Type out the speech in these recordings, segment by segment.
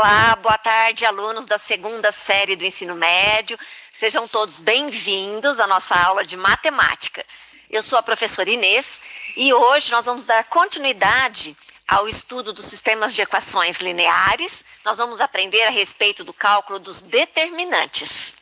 Olá, boa tarde, alunos da segunda série do ensino médio. Sejam todos bem-vindos à nossa aula de matemática. Eu sou a professora Inês e hoje nós vamos dar continuidade ao estudo dos sistemas de equações lineares. Nós vamos aprender a respeito do cálculo dos determinantes.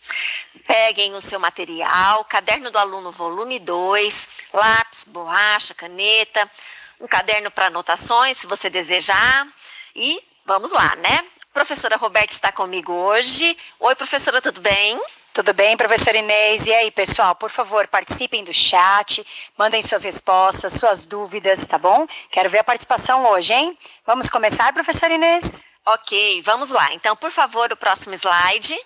Peguem o seu material, caderno do aluno volume 2, lápis, borracha, caneta, um caderno para anotações, se você desejar. E vamos lá, né? Professora Roberta está comigo hoje. Oi, professora, tudo bem? Tudo bem, professora Inês? E aí, pessoal, por favor, participem do chat, mandem suas respostas, suas dúvidas, tá bom? Quero ver a participação hoje, hein? Vamos começar, professora Inês? Ok, vamos lá. Então, por favor, o próximo slide.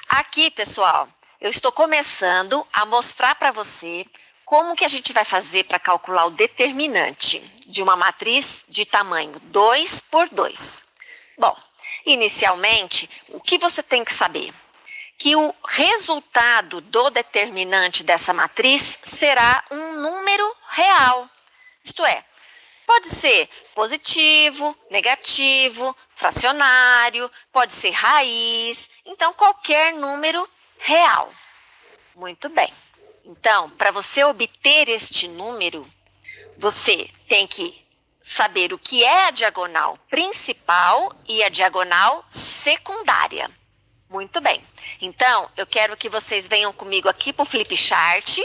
Aqui, pessoal, eu estou começando a mostrar para você como que a gente vai fazer para calcular o determinante de uma matriz de tamanho 2 por 2. Bom, inicialmente, o que você tem que saber? Que o resultado do determinante dessa matriz será um número real. Isto é, pode ser positivo, negativo, fracionário, pode ser raiz, então qualquer número real. Muito bem. Então, para você obter este número, você tem que saber o que é a diagonal principal e a diagonal secundária. Muito bem. Então, eu quero que vocês venham comigo aqui para o flip chart,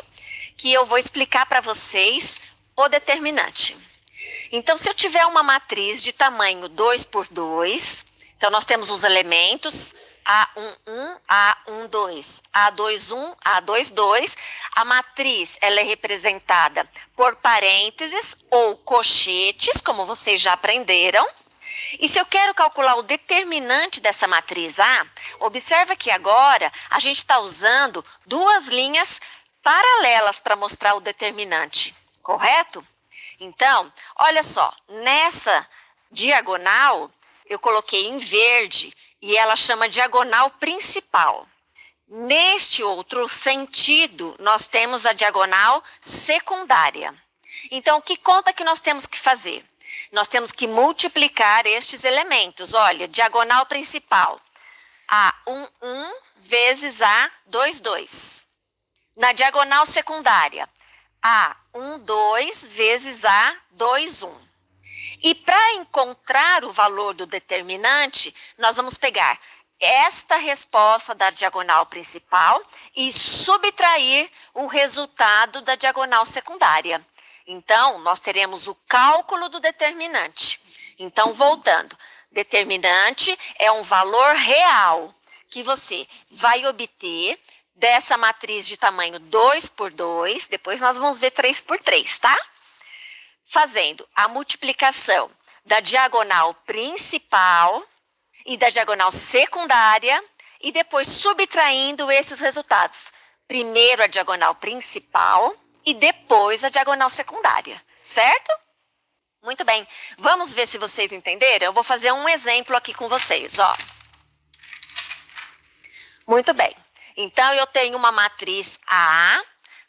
que eu vou explicar para vocês o determinante. Então, se eu tiver uma matriz de tamanho 2 por 2, então nós temos os elementos A11, A12, A21, A22. A matriz ela é representada por parênteses ou colchetes, como vocês já aprenderam. E se eu quero calcular o determinante dessa matriz A, observa que agora a gente está usando duas linhas paralelas para mostrar o determinante, correto? Então, olha só, nessa diagonal eu coloquei em verde e ela chama diagonal principal. Neste outro sentido, nós temos a diagonal secundária. Então, que conta que nós temos que fazer? Nós temos que multiplicar estes elementos. Olha, diagonal principal, A11 vezes A22. Na diagonal secundária, A12 vezes A21. E para encontrar o valor do determinante, nós vamos pegar esta resposta da diagonal principal e subtrair o resultado da diagonal secundária. Então, nós teremos o cálculo do determinante. Então, voltando, determinante é um valor real que você vai obter dessa matriz de tamanho 2 por 2, depois nós vamos ver 3 por 3, tá? Fazendo a multiplicação da diagonal principal e da diagonal secundária e depois subtraindo esses resultados. Primeiro a diagonal principal e depois a diagonal secundária, certo? Muito bem. Vamos ver se vocês entenderam? Eu vou fazer um exemplo aqui com vocês, ó. Muito bem. Então, eu tenho uma matriz A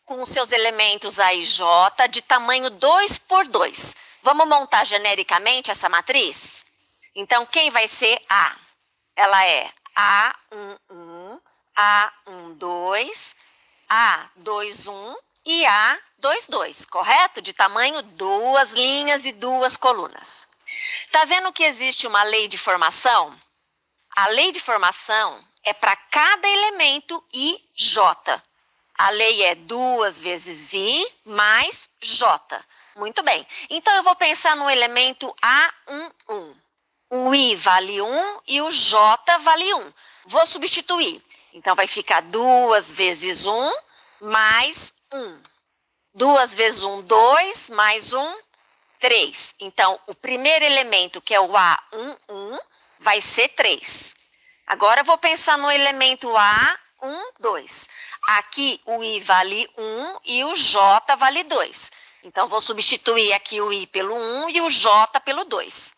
com os seus elementos A e J de tamanho 2 por 2. Vamos montar genericamente essa matriz? Então, quem vai ser A? Ela é A11, A12, A21 e A22, correto? De tamanho 2 linhas e 2 colunas. Tá vendo que existe uma lei de formação? A lei de formação é para cada elemento IJ. A lei é 2 vezes I mais J. Muito bem. Então, eu vou pensar no elemento A11. O I vale 1 e o J vale 1. Vou substituir. Então, vai ficar 2 vezes 1 mais 1. 2 vezes 1, 2, mais 1, 3. Então, o primeiro elemento, que é o A11, vai ser 3. Agora, eu vou pensar no elemento A12. Aqui, o I vale 1 e o J vale 2. Então, vou substituir aqui o I pelo 1 e o J pelo 2.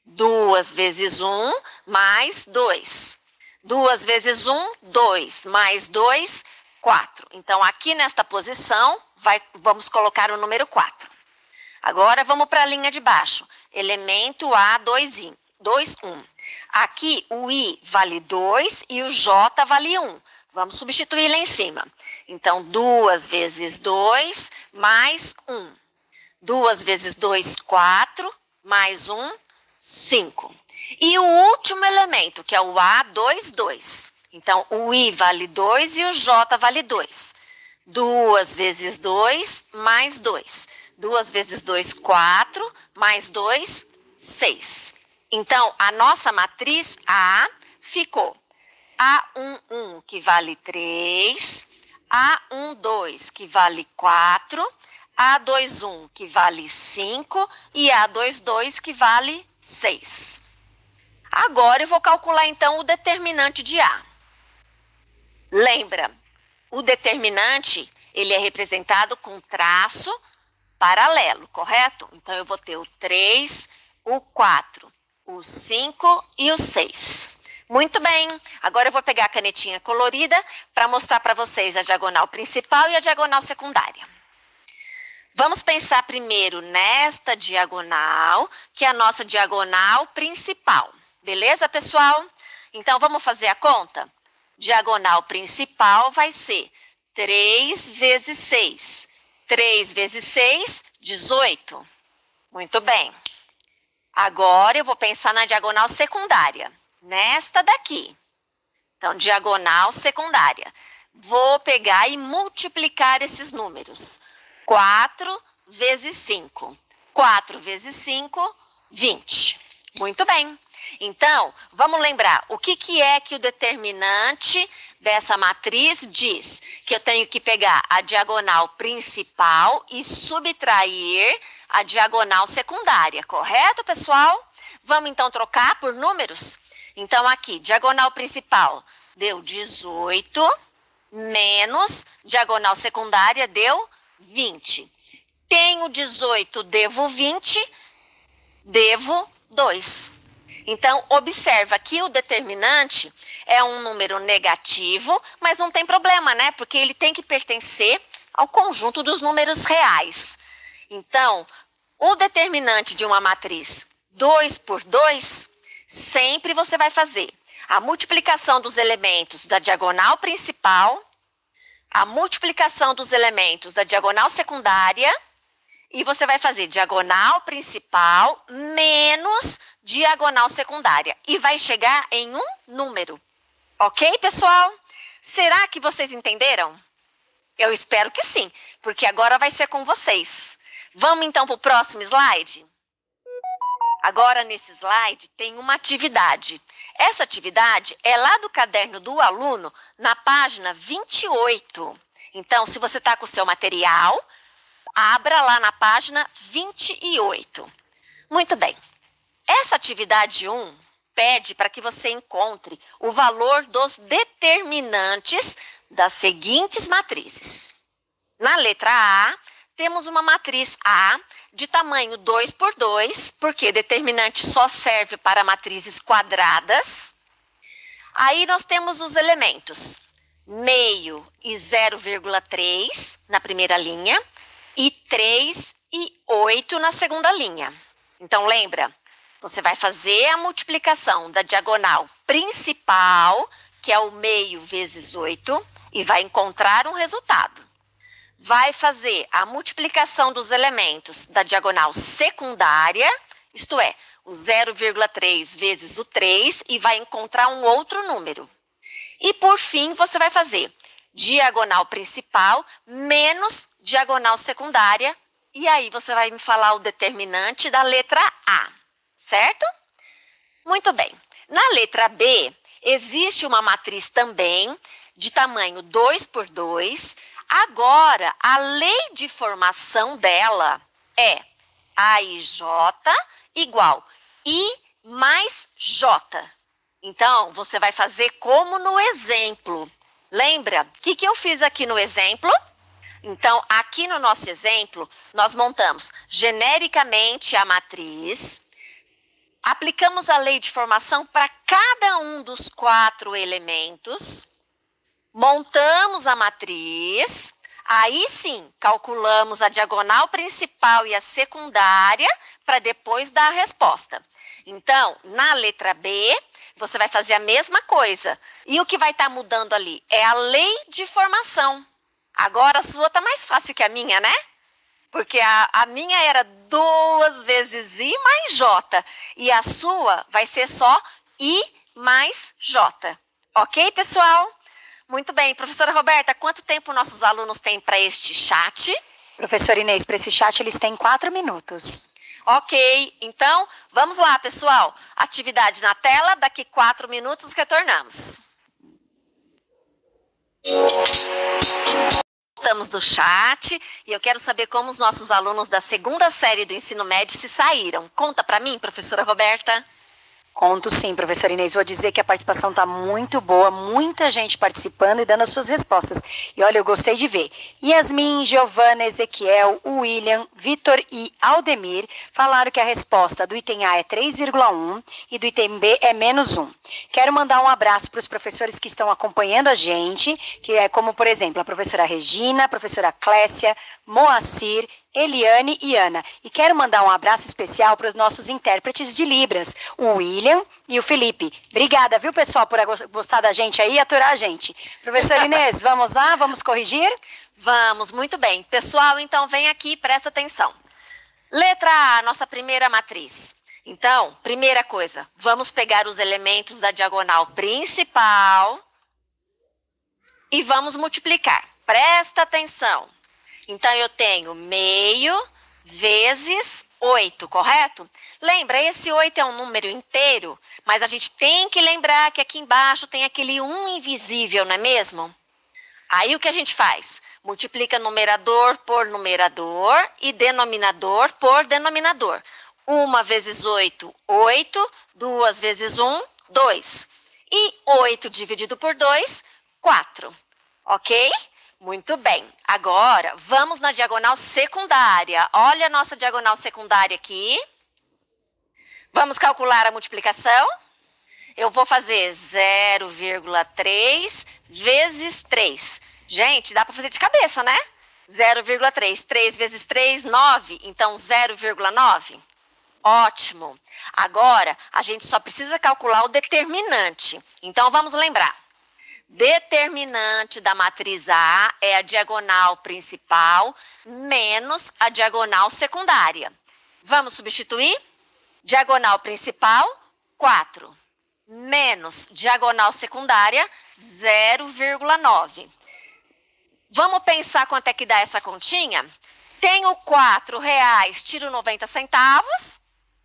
2 vezes 1, mais 2. 2 vezes 1, 2. Mais 2, 4. Então, aqui nesta posição, vamos colocar o número 4. Agora, vamos para a linha de baixo. Elemento A2, 1. Aqui o I vale 2 e o J vale 1. Vamos substituir lá em cima. Então, 2 vezes 2 mais 1. 2 vezes 2, 4, mais 1, 5. E o último elemento, que é o A, 2, 2. Então, o I vale 2 e o J vale 2. 2 vezes 2, mais 2. 2 vezes 2, 4, mais 2, 6. Então, a nossa matriz A ficou A11, que vale 3, A12, que vale 4, A21, que vale 5 e A22, que vale 6. Agora eu vou calcular, então, o determinante de A. Lembra, o determinante, ele é representado com traço paralelo, correto? Então, eu vou ter o 3, o 4, o 5 e o 6. Muito bem, agora eu vou pegar a canetinha colorida para mostrar para vocês a diagonal principal e a diagonal secundária. Vamos pensar primeiro nesta diagonal, que é a nossa diagonal principal. Beleza, pessoal? Então, vamos fazer a conta? Diagonal principal vai ser 3 vezes 6. 3 vezes 6, 18. Muito bem. Agora, eu vou pensar na diagonal secundária. Nesta daqui. Então, diagonal secundária. Vou pegar e multiplicar esses números. 4 vezes 5. 4 vezes 5, 20. Muito bem. Então, vamos lembrar, o que é que o determinante dessa matriz diz? Que eu tenho que pegar a diagonal principal e subtrair a diagonal secundária, correto, pessoal? Vamos, então, trocar por números? Então, aqui, diagonal principal deu 18, menos diagonal secundária deu 20. Tenho 18, devo 20, devo 2. Então, observa que o determinante é um número negativo, mas não tem problema, né? Porque ele tem que pertencer ao conjunto dos números reais. Então, o determinante de uma matriz 2 por 2, sempre você vai fazer a multiplicação dos elementos da diagonal principal, a multiplicação dos elementos da diagonal secundária, e você vai fazer diagonal principal menos diagonal secundária. E vai chegar em um número. Ok, pessoal? Será que vocês entenderam? Eu espero que sim, porque agora vai ser com vocês. Vamos então para o próximo slide? Agora, nesse slide, tem uma atividade. Essa atividade é lá do caderno do aluno, na página 28. Então, se você está com o seu material, abra lá na página 28. Muito bem. Essa atividade 1 pede para que você encontre o valor dos determinantes das seguintes matrizes. Na letra A, temos uma matriz A de tamanho 2 por 2, porque determinante só serve para matrizes quadradas. Aí nós temos os elementos meio e 0,3 na primeira linha e 3 e 8 na segunda linha. Então, lembra, você vai fazer a multiplicação da diagonal principal, que é o meio vezes 8, e vai encontrar um resultado. Vai fazer a multiplicação dos elementos da diagonal secundária, isto é, o 0,3 vezes o 3, e vai encontrar um outro número. E, por fim, você vai fazer diagonal principal menos diagonal secundária, e aí você vai me falar o determinante da letra A, certo? Muito bem. Na letra B, existe uma matriz também de tamanho 2 por 2. Agora, a lei de formação dela é AIJ igual I mais J. Então, você vai fazer como no exemplo. Lembra? O que eu fiz aqui no exemplo? Então, aqui no nosso exemplo, nós montamos genericamente a matriz, aplicamos a lei de formação para cada um dos 4 elementos, montamos a matriz, aí sim, calculamos a diagonal principal e a secundária para depois dar a resposta. Então, na letra B, você vai fazer a mesma coisa. E o que vai estar mudando ali é a lei de formação. Agora a sua está mais fácil que a minha, né? Porque a minha era 2 vezes I mais J. E a sua vai ser só I mais J. Ok, pessoal? Muito bem. Professora Roberta, quanto tempo nossos alunos têm para este chat? Professora Inês, para esse chat eles têm 4 minutos. Ok, então vamos lá, pessoal. Atividade na tela, daqui 4 minutos retornamos. Estamos do chat e eu quero saber como os nossos alunos da 2ª série do ensino médio se saíram. Conta para mim, professora Roberta. Conto sim, professora Inês. Vou dizer que a participação está muito boa, muita gente participando e dando as suas respostas. E olha, eu gostei de ver. Yasmin, Giovana, Ezequiel, William, Vitor e Aldemir falaram que a resposta do item A é 3,1 e do item B é -1. Quero mandar um abraço para os professores que estão acompanhando a gente, que é como, por exemplo, a professora Regina, a professora Clécia, Moacir, Eliane e Ana. E quero mandar um abraço especial para os nossos intérpretes de Libras, o William e o Felipe. Obrigada, viu, pessoal, por gostar da gente aí e aturar a gente. Professora Inês, vamos lá? Vamos corrigir? Vamos, muito bem. Pessoal, então vem aqui, presta atenção. Letra A, nossa primeira matriz. Então, primeira coisa, vamos pegar os elementos da diagonal principal e vamos multiplicar. Presta atenção. Então, eu tenho meio vezes 8, correto? Lembra, esse 8 é um número inteiro, mas a gente tem que lembrar que aqui embaixo tem aquele 1 invisível, não é mesmo? Aí, o que a gente faz? Multiplica numerador por numerador e denominador por denominador. 1 vezes 8, 8. 2 vezes 1, 2. E 8 dividido por 2, 4. Ok? Muito bem. Agora, vamos na diagonal secundária. Olha a nossa diagonal secundária aqui. Vamos calcular a multiplicação. Eu vou fazer 0,3 vezes 3. Gente, dá para fazer de cabeça, né? 0,3. 3 vezes 3, 9. Então, 0,9. Ótimo. Agora, a gente só precisa calcular o determinante. Então, vamos lembrar. Determinante da matriz A é a diagonal principal menos a diagonal secundária. Vamos substituir? Diagonal principal, 4. Menos diagonal secundária, 0,9. Vamos pensar quanto é que dá essa continha? Tenho R$ tiro 90 centavos,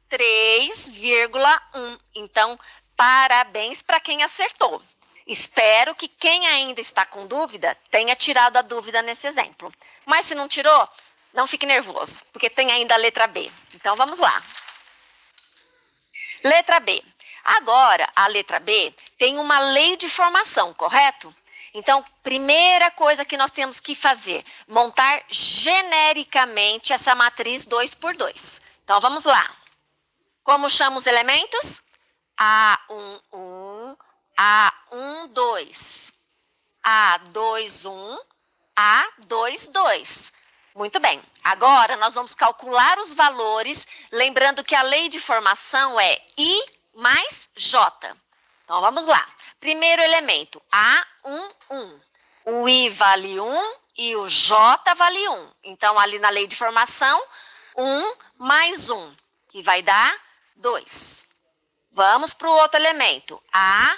3,1. Então, parabéns para quem acertou. Espero que quem ainda está com dúvida tenha tirado a dúvida nesse exemplo. Mas se não tirou, não fique nervoso, porque tem ainda a letra B. Então, vamos lá. Letra B. Agora, a letra B tem uma lei de formação, correto? Então, primeira coisa que nós temos que fazer, montar genericamente essa matriz 2 por 2. Então, vamos lá. Como chama os elementos? A1, 1. A1, 2, A2, 1, A2, 2. Muito bem. Agora, nós vamos calcular os valores, lembrando que a lei de formação é I mais J. Então, vamos lá. Primeiro elemento, A1, 1. O I vale 1 e o J vale 1. Então, ali na lei de formação, 1 mais 1, que vai dar 2. Vamos para o outro elemento, A1,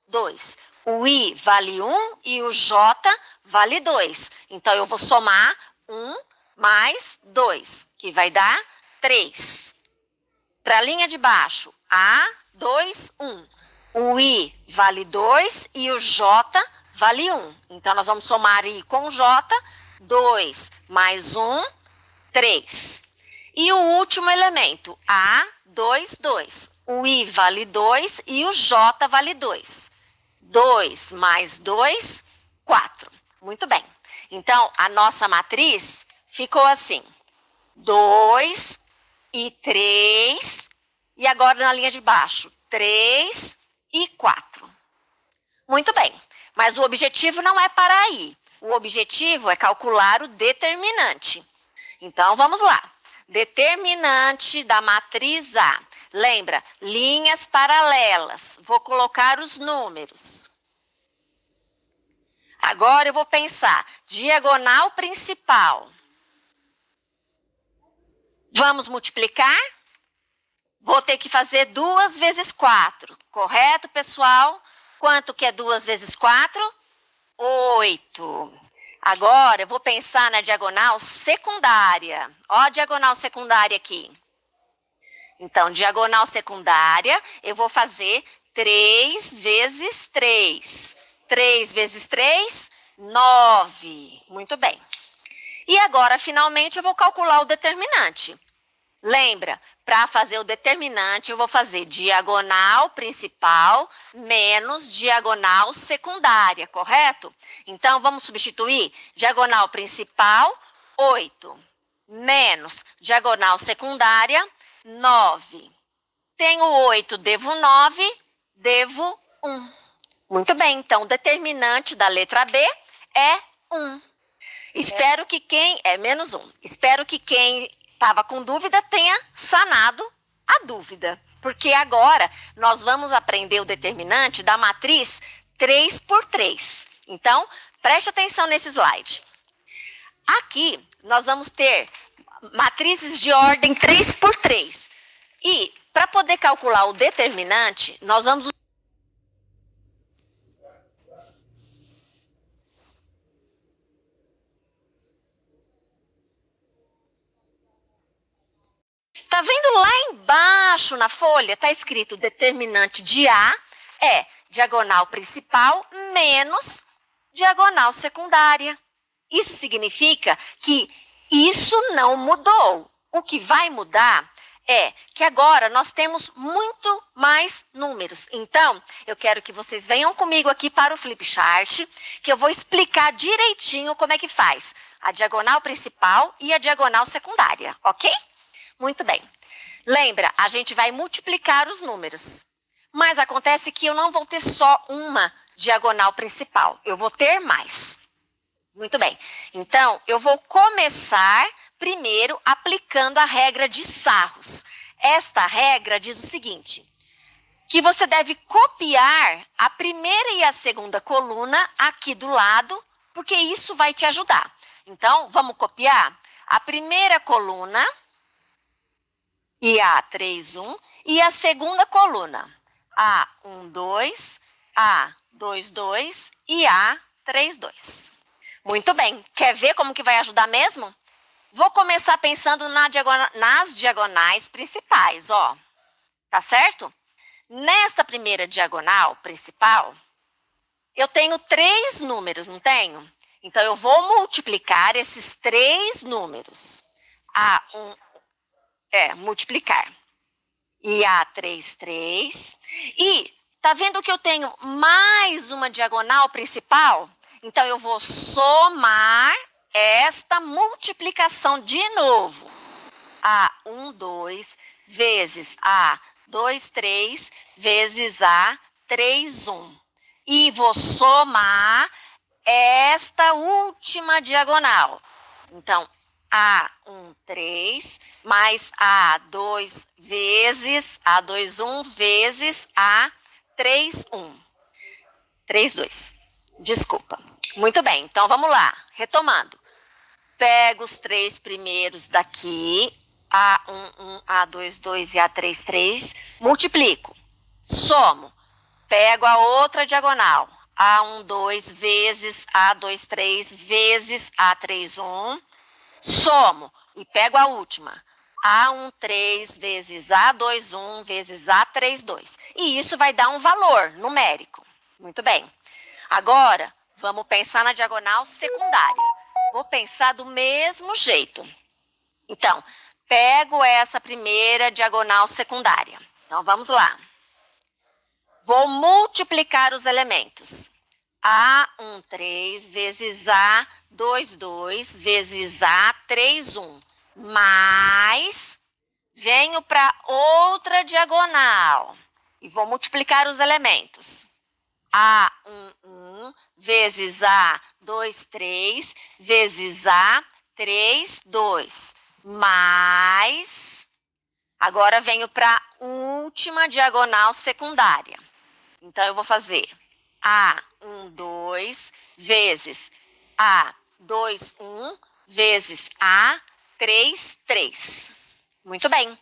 2. O I vale 1 e o J vale 2. Então, eu vou somar 1 mais 2, que vai dar 3. Para a linha de baixo, A2, 1. O I vale 2 e o J vale 1. Então, nós vamos somar I com J, 2 mais 1, 3. E o último elemento, A2, 2. O I vale 2 e o J vale 2. 2 mais 2, 4. Muito bem. Então, a nossa matriz ficou assim. 2 e 3. E agora na linha de baixo, 3 e 4. Muito bem. Mas o objetivo não é parar aí. O objetivo é calcular o determinante. Então, vamos lá. Determinante da matriz A. Lembra, linhas paralelas. Vou colocar os números. Agora eu vou pensar, diagonal principal. Vamos multiplicar? Vou ter que fazer 2 vezes 4, correto, pessoal? Quanto que é 2 vezes 4? 8. Agora eu vou pensar na diagonal secundária. Ó a diagonal secundária aqui. Então, diagonal secundária, eu vou fazer 3 vezes 3. 3 vezes 3, 9. Muito bem. E agora, finalmente, eu vou calcular o determinante. Lembra, para fazer o determinante, eu vou fazer diagonal principal menos diagonal secundária, correto? Então, vamos substituir diagonal principal, 8, menos diagonal secundária, 9. Tenho 8, devo 9, devo 1. Muito bem, então, o determinante da letra B é 1. Espero que quem... É menos 1. Espero que quem estava com dúvida tenha sanado a dúvida. Porque agora nós vamos aprender o determinante da matriz 3 por 3. Então, preste atenção nesse slide. Aqui, nós vamos ter matrizes de ordem 3 por 3. E, para poder calcular o determinante, nós vamos... Tá vendo lá embaixo na folha? Tá escrito determinante de A é diagonal principal menos diagonal secundária. Isso significa que isso não mudou. O que vai mudar é que agora nós temos muito mais números. Então, eu quero que vocês venham comigo aqui para o flipchart, que eu vou explicar direitinho como é que faz a diagonal principal e a diagonal secundária, ok? Muito bem. Lembra, a gente vai multiplicar os números. Mas acontece que eu não vou ter só uma diagonal principal. Eu vou ter mais. Muito bem. Então, eu vou começar primeiro aplicando a regra de Sarros. Esta regra diz o seguinte, que você deve copiar a primeira e a segunda coluna aqui do lado, porque isso vai te ajudar. Então, vamos copiar a primeira coluna... IA31, e a segunda coluna, A12, A22 e A32. Muito bem, quer ver como que vai ajudar mesmo? Vou começar pensando nas diagonais principais, ó. Tá certo? Nessa primeira diagonal principal, eu tenho 3 números, não tenho? Então, eu vou multiplicar esses 3 números. Multiplicar. E A33. E tá vendo que eu tenho mais uma diagonal principal? Então, eu vou somar esta multiplicação de novo. A12 vezes A23 vezes A31. E vou somar esta última diagonal. Então, A13 mais A2 vezes A21 vezes A31. 32. Desculpa. Muito bem, então vamos lá. Retomando. Pego os 3 primeiros daqui, A11, A22 e A33, multiplico. Somo. Pego a outra diagonal, A12 vezes A23 vezes A31. Somo e pego a última, A13 vezes A21 vezes A32. E isso vai dar um valor numérico. Muito bem. Agora, vamos pensar na diagonal secundária. Vou pensar do mesmo jeito. Então, pego essa primeira diagonal secundária. Então, vamos lá. Vou multiplicar os elementos. A13 vezes A22 vezes A31. Mais, venho para outra diagonal. E vou multiplicar os elementos. A11 vezes A23 vezes A32. Mais, Agora venho para a última diagonal secundária. Então, eu vou fazer A1, 2 vezes A2, 1 vezes A3, 3. Muito bem.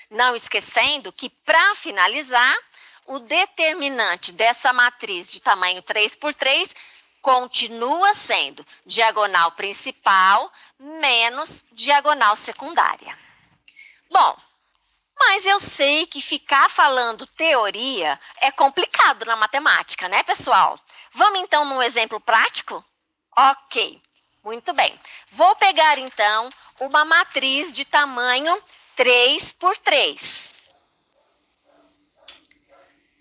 Não esquecendo que, para finalizar, o determinante dessa matriz de tamanho 3 por 3 continua sendo diagonal principal menos diagonal secundária. Bom, mas eu sei que ficar falando teoria é complicado na matemática, né, pessoal? Vamos então num exemplo prático? Ok, muito bem. Vou pegar então uma matriz de tamanho 3 por 3.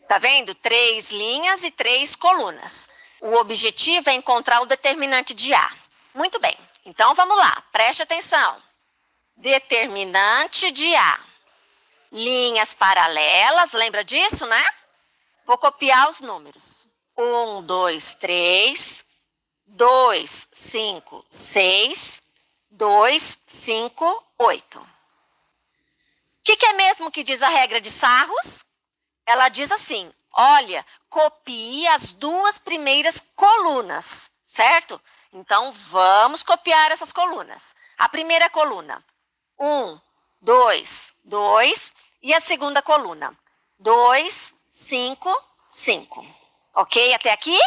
Tá vendo? 3 linhas e 3 colunas. O objetivo é encontrar o determinante de A. Muito bem, então vamos lá, preste atenção. Determinante de A. Linhas paralelas, lembra disso, né? Vou copiar os números. 1, 2, 3, 2, 5, 6, 2, 5, 8. O que é mesmo que diz a regra de Sarros? Ela diz assim, olha, copie as 2 primeiras colunas, certo? Então, vamos copiar essas colunas. A primeira coluna, 1, 2, 2. E a segunda coluna, 2, 5, 5. Ok? Até aqui?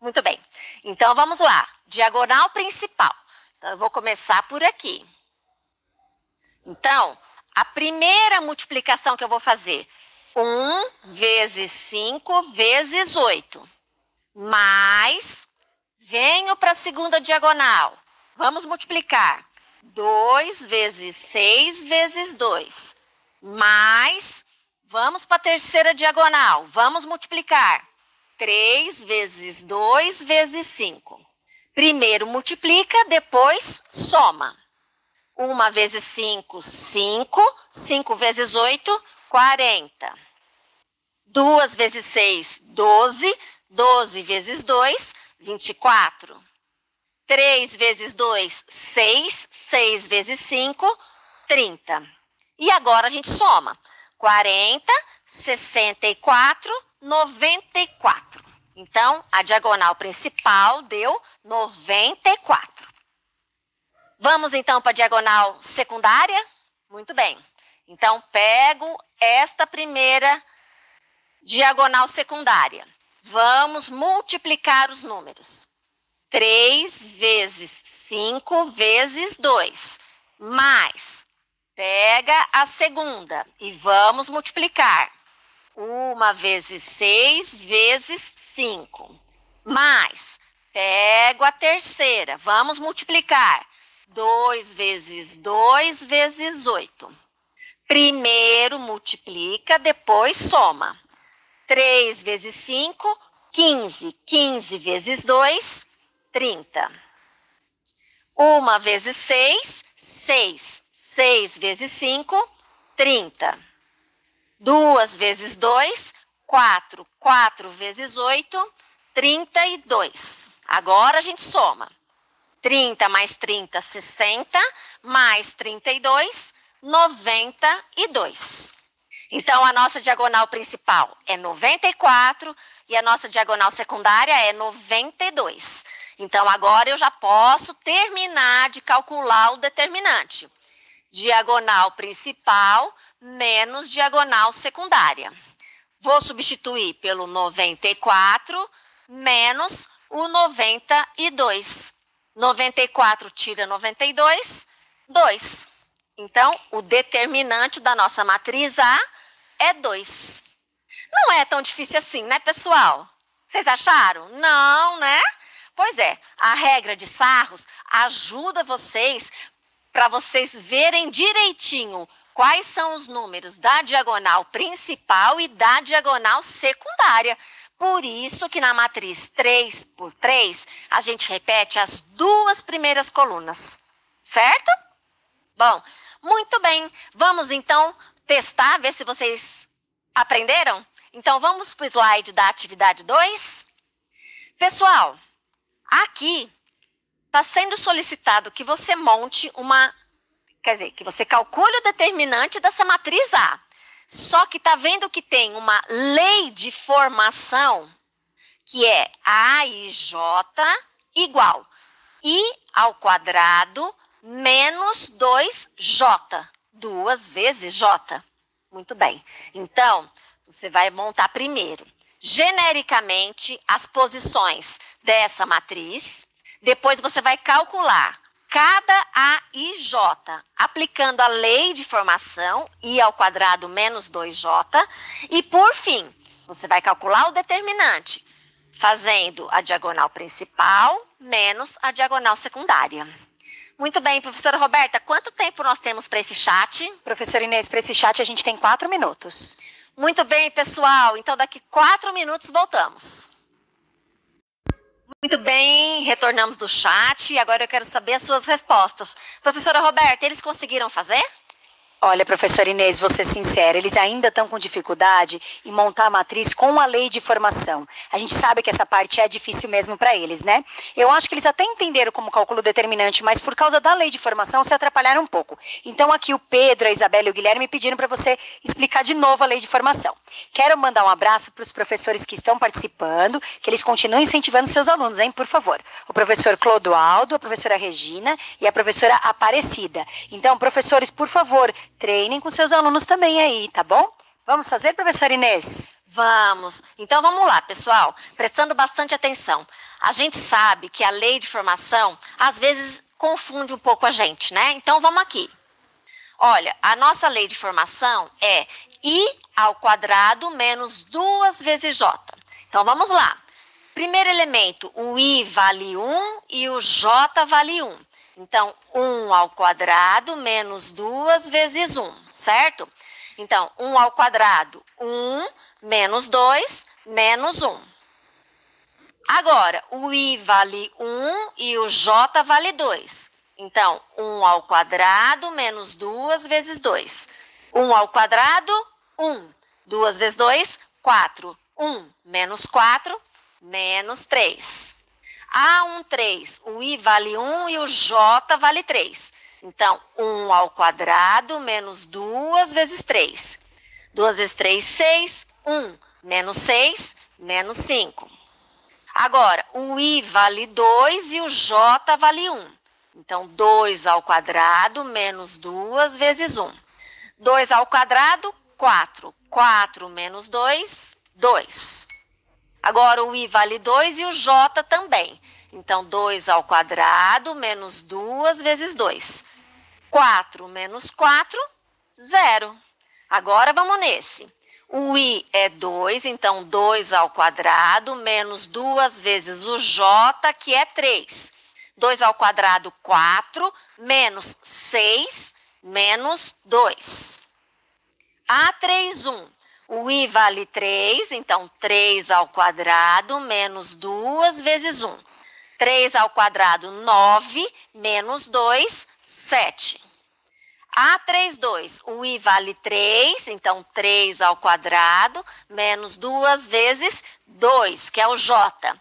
Muito bem. Então, vamos lá. Diagonal principal. Então, eu vou começar por aqui. Então, a primeira multiplicação que eu vou fazer, 1 vezes 5 vezes 8. Mais, venho para a segunda diagonal. Vamos multiplicar. 2 vezes 6 vezes 2. Mais, vamos para a terceira diagonal. Vamos multiplicar. 3 vezes 2 vezes 5. Primeiro multiplica, depois soma. 1 vezes 5, 5. 5 vezes 8, 40. 2 vezes 6, 12. 12 vezes 2, 24. 3 vezes 2, 6. 6 vezes 5, 30. E agora a gente soma. 40, 64, 94. Então, a diagonal principal deu 94. Vamos então para a diagonal secundária? Muito bem. Então, pego esta primeira diagonal secundária. Vamos multiplicar os números. 3 vezes 5 vezes 2. Mais, pega a segunda e vamos multiplicar. 1 vezes 6 vezes 5. Mais, pego a terceira, vamos multiplicar. 2 vezes 2 vezes 8. Primeiro multiplica, depois soma. 3 vezes 5, 15. 15 vezes 2, 30. 1 vezes 6, 6. 6 vezes 5, 30. 2 vezes 2, 4. 4 vezes 8, 32. Agora a gente soma. 30 mais 30, 60. Mais 32, 92. Então, a nossa diagonal principal é 94 e a nossa diagonal secundária é 92. Então, agora eu já posso terminar de calcular o determinante. Diagonal principal menos diagonal secundária. Vou substituir pelo 94 menos o 92. 94 tira 92, 2. Então, o determinante da nossa matriz A é 2. Não é tão difícil assim, né, pessoal? Vocês acharam? Não, né? Pois é, a regra de Sarros ajuda vocês para vocês verem direitinho quais são os números da diagonal principal e da diagonal secundária. Por isso que na matriz 3 por 3, a gente repete as 2 primeiras colunas, certo? Bom, muito bem. Vamos então testar, ver se vocês aprenderam? Então vamos para o slide da atividade 2. Pessoal, aqui está sendo solicitado que você monte uma quer dizer, que você calcule o determinante dessa matriz A. Só que tá vendo que tem uma lei de formação, que é AIJ igual I ao quadrado menos 2J, 2 vezes J. Muito bem. Então, você vai montar primeiro, genericamente, as posições dessa matriz. Depois você vai calcular cada AIJ, aplicando a lei de formação, I ao quadrado menos 2J. E, por fim, você vai calcular o determinante, fazendo a diagonal principal menos a diagonal secundária. Muito bem, professora Roberta, quanto tempo nós temos para esse chat? Professora Inês, para esse chat a gente tem 4 minutos. Muito bem, pessoal. Então, daqui 4 minutos voltamos. Muito bem, retornamos do chat e agora eu quero saber as suas respostas. Professora Roberta, eles conseguiram fazer? Olha, professora Inês, vou ser sincera, eles ainda estão com dificuldade em montar a matriz com a lei de formação. A gente sabe que essa parte é difícil mesmo para eles, né? Eu acho que eles até entenderam como cálculo determinante, mas por causa da lei de formação se atrapalharam um pouco. Então aqui o Pedro, a Isabela e o Guilherme pediram para você explicar de novo a lei de formação. Quero mandar um abraço para os professores que estão participando, que eles continuem incentivando seus alunos, hein, por favor. O professor Clodoaldo, a professora Regina e a professora Aparecida. Então, professores, por favor, treinem com seus alunos também aí, tá bom? Vamos fazer, professora Inês? Vamos. Então, vamos lá, pessoal. Prestando bastante atenção. A gente sabe que a lei de formação, às vezes, confunde um pouco a gente, né? Então, vamos aqui. Olha, a nossa lei de formação é I ao quadrado menos 2 vezes J. Então, vamos lá. Primeiro elemento, o I vale 1 e o J vale 1. Então, 1 ao quadrado menos 2 vezes 1, certo? Então, 1 ao quadrado, 1, menos 2, menos 1. Agora, o I vale 1 e o J vale 2. Então, 1 ao quadrado menos 2 vezes 2. 1 ao quadrado, 1. 2 vezes 2, 4. 1 menos 4, menos 3. A1, 3. O I vale 1 e o J vale 3. Então, 1 ao quadrado menos 2 vezes 3. 2 vezes 3, 6. 1 menos 6, menos 5. Agora, o I vale 2 e o J vale 1. Então, 2 ao quadrado menos 2 vezes 1. 2 ao quadrado, 4. 4 menos 2, 2. Agora, o I vale 2 e o J também. Então, 2 ao quadrado menos 2 vezes 2. 4 menos 4, 0. Agora, vamos nesse. O I é 2, então 2 ao quadrado menos 2 vezes o J, que é 3. 2 ao quadrado, 4, menos 6, menos 2. A3, 1. O I vale 3, então 3 ao quadrado menos 2 vezes 1. 3 ao quadrado, 9, menos 2, 7. A3, 2. O I vale 3, então 3 ao quadrado menos 2 vezes 2, que é o J.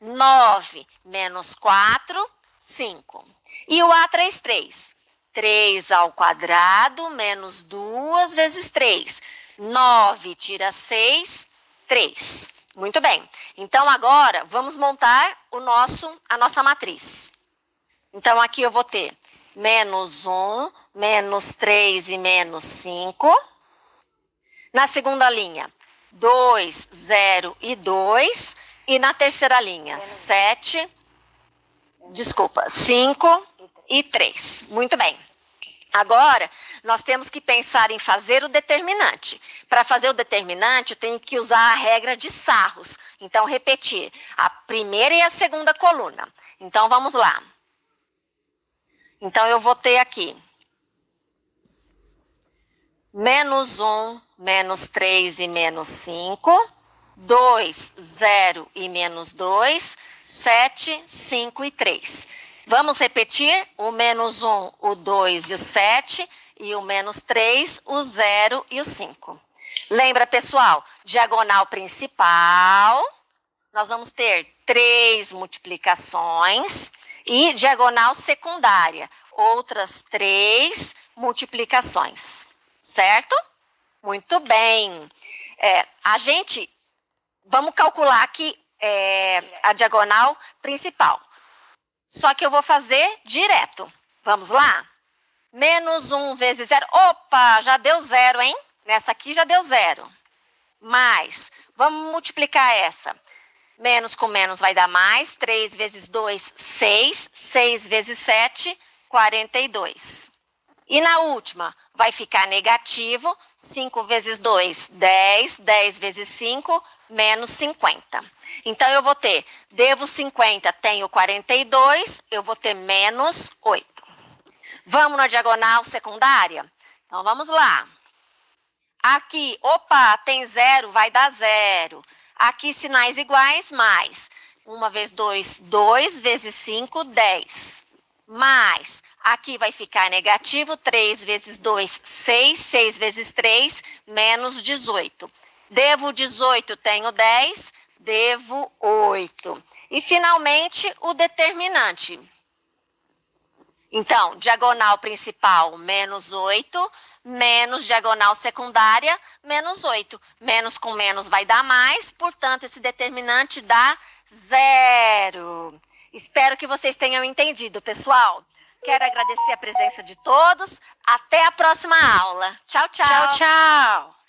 9 menos 4, 5. E o A3, 3. 3 ao quadrado menos 2 vezes 3. 9 tira 6, 3. Muito bem. Então, agora, vamos montar a nossa matriz. Então, aqui eu vou ter menos 1, menos 3 e menos 5. Na segunda linha, 2, 0 e 2. E na terceira linha, 5 e 3. Muito bem. Agora, nós temos que pensar em fazer o determinante. Para fazer o determinante, eu tenho que usar a regra de Sarros. Então, repetir a primeira e a segunda coluna. Então, vamos lá. Então, eu vou ter aqui menos 1, menos 3 e menos 5. 2, 0 e menos 2. 7, 5 e 3. Vamos repetir o menos 1, o 2 e o 7, e o menos 3, o 0 e o 5. Lembra, pessoal? Diagonal principal, nós vamos ter 3 multiplicações, E diagonal secundária, outras 3 multiplicações, certo? Muito bem. Vamos calcular aqui a diagonal principal. Só que eu vou fazer direto. Vamos lá? Menos 1 vezes 0. Opa, já deu 0, hein? Nessa aqui já deu 0. Mais, vamos multiplicar essa. Menos com menos vai dar mais. 3 vezes 2, 6. 6 vezes 7, 42. E na última, vai ficar negativo. 5 vezes 2, 10. 10 vezes 5, menos 50. Então, eu vou ter, devo 50, tenho 42, eu vou ter menos 8. Vamos na diagonal secundária? Então, vamos lá. Aqui, opa, tem 0, vai dar 0. Aqui, sinais iguais, mais. 1 vezes 2, 2 vezes 5, 10. Mais, aqui vai ficar negativo, 3 vezes 2, 6. 6 vezes 3, menos 18. Devo 18, tenho 10. Devo 8. E, finalmente, o determinante. Então, diagonal principal, menos 8, menos diagonal secundária, menos 8. Menos com menos vai dar mais, portanto, esse determinante dá 0. Espero que vocês tenham entendido, pessoal. Quero agradecer a presença de todos. Até a próxima aula. Tchau, tchau. Tchau, tchau.